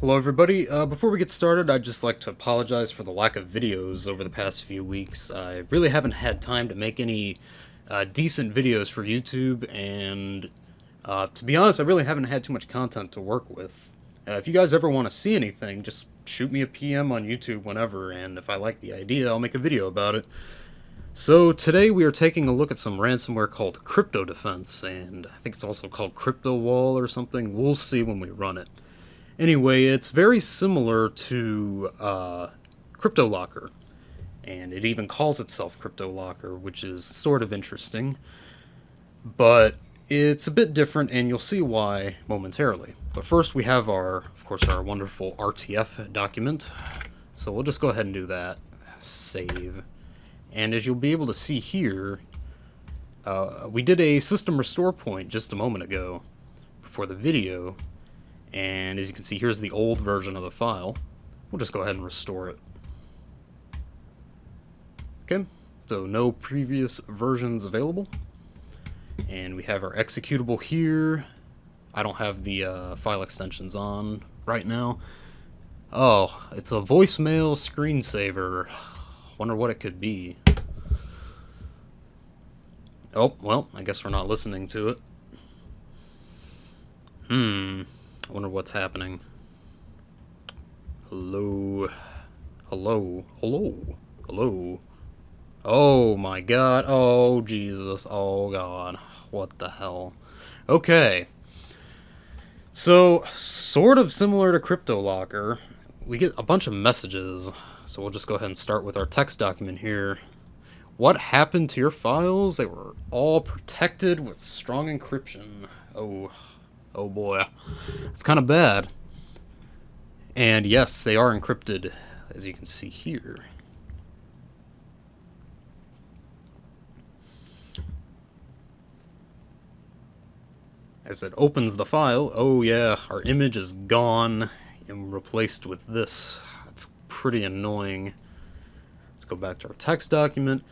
Hello everybody, before we get started, I'd just like to apologize for the lack of videos over the past few weeks. I really haven't had time to make any decent videos for YouTube, and to be honest, I really haven't had too much content to work with. If you guys ever want to see anything, just shoot me a PM on YouTube whenever, and if I like the idea, I'll make a video about it. So today we are taking a look at some ransomware called CryptoDefense, and I think it's also called Cryptowall or something. We'll see when we run it. Anyway, it's very similar to CryptoLocker, and it even calls itself CryptoLocker, which is sort of interesting, but it's a bit different, and you'll see why momentarily. But first we have of course, our wonderful RTF document, so we'll just go ahead and do that. Save. And as you'll be able to see here, we did a system restore point just a moment ago before the video. And as you can see, here's the old version of the file. We'll just go ahead and restore it. Okay, so no previous versions available. And we have our executable here. I don't have the file extensions on right now. Oh, it's a voicemail screensaver. Wonder what it could be. Oh, well, I guess we're not listening to it. I wonder what's happening. Hello. Hello. Hello. Hello. Oh my god. Oh Jesus. Oh god. What the hell? Okay. So, sort of similar to CryptoLocker, we get a bunch of messages. So we'll just go ahead and start with our text document here. What happened to your files? They were all protected with strong encryption. Oh boy, it's kind of bad. And yes, they are encrypted, as you can see here. As it opens the file, oh yeah, our image is gone and replaced with this. It's pretty annoying. Let's go back to our text document.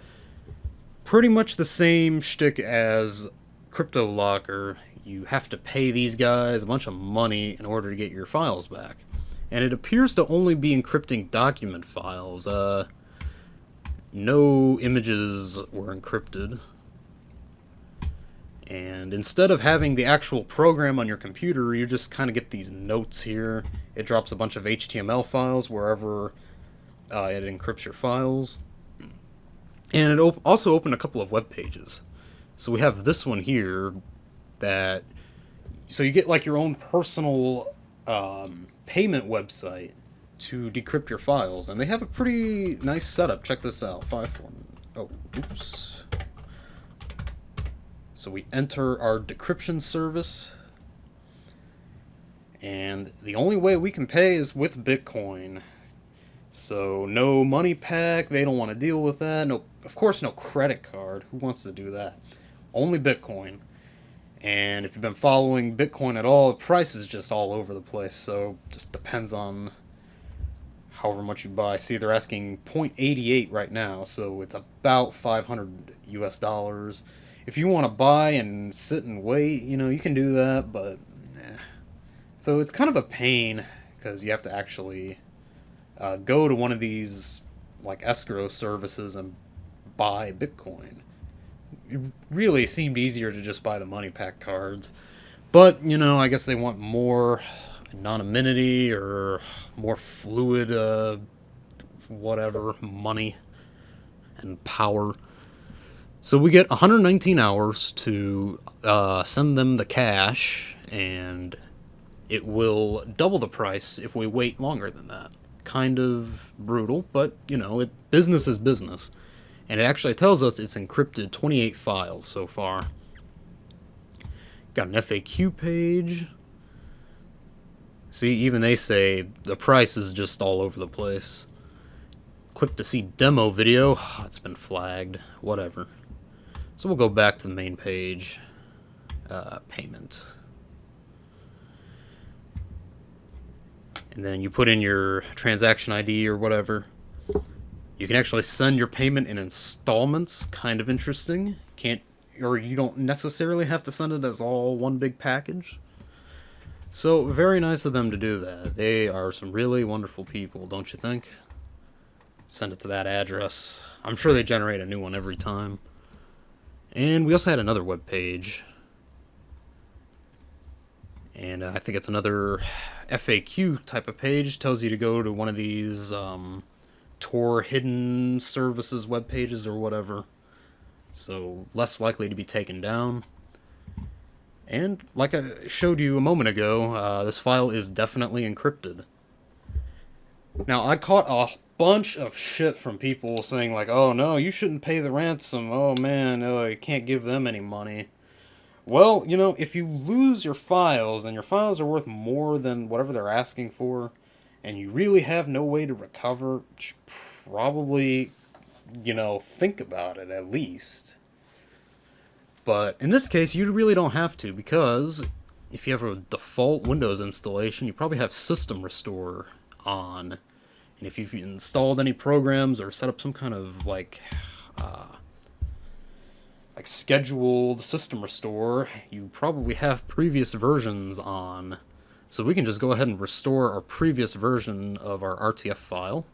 Pretty much the same shtick as CryptoLocker. You have to pay these guys a bunch of money in order to get your files back. And it appears to only be encrypting document files. No images were encrypted. And instead of having the actual program on your computer, you just kind of get these notes here. It drops a bunch of HTML files wherever it encrypts your files. And it also opened a couple of web pages. So we have this one here that, so you get like your own personal payment website to decrypt your files, and they have a pretty nice setup. Check this out. Oops. So we enter our decryption service, and the only way we can pay is with Bitcoin. So no money pack, they don't want to deal with that. No, of course no credit card. Who wants to do that? Only Bitcoin. And if you've been following Bitcoin at all, the price is just all over the place. So it just depends on however much you buy. See, they're asking 0.88 right now, so it's about $500 US. If you want to buy and sit and wait, you can do that, but So it's kind of a pain because you have to actually go to one of these like escrow services and buy Bitcoin. It really seemed easier to just buy the money pack cards, but I guess they want more anonymity or more fluid whatever money and power. So we get 119 hours to send them the cash, and it will double the price if we wait longer than that. Kind of brutal, but business is business. And it actually tells us it's encrypted 28 files so far. Got an FAQ page. See, even they say the price is just all over the place. Click to see demo video. It's been flagged. Whatever. So we'll go back to the main page. Payment. And then you put in your transaction ID or whatever. You can actually send your payment in installments. Kind of interesting. You don't necessarily have to send it as all one big package. So, very nice of them to do that. They are some really wonderful people, don't you think? Send it to that address. I'm sure they generate a new one every time. And we also had another web page. And I think it's another FAQ type of page. Tells you to go to one of these Tor hidden services web pages or whatever. So less likely to be taken down. And like I showed you a moment ago, this file is definitely encrypted. Now, I caught a bunch of shit from people saying like, oh no, you shouldn't pay the ransom. Oh man, oh, you can't give them any money. Well, you know, if you lose your files and your files are worth more than whatever they're asking for, and you really have no way to recover, you should probably, you know, think about it at least. But in this case, you really don't have to, because if you have a default Windows installation, you probably have System Restore on. And if you've installed any programs or set up some kind of like scheduled system restore, you probably have previous versions on. So we can just go ahead and restore our previous version of our RTF file.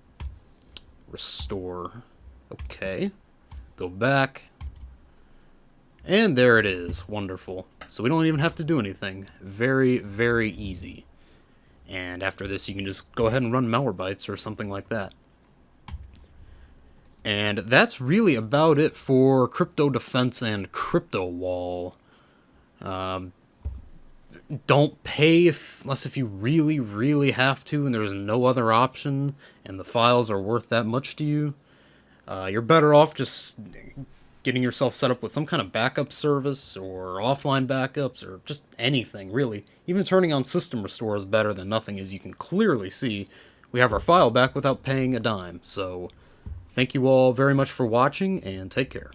Restore. Okay. Go back. And there it is. Wonderful. So we don't even have to do anything. Very, very easy. And after this, you can just go ahead and run Malwarebytes or something like that. And that's really about it for CryptoDefense and Cryptowall. Don't pay unless if you really, really have to and there's no other option and the files are worth that much to you. You're better off just getting yourself set up with some kind of backup service or offline backups or just anything, really. Even turning on System Restore is better than nothing, as you can clearly see. We have our file back without paying a dime. So thank you all very much for watching, and take care.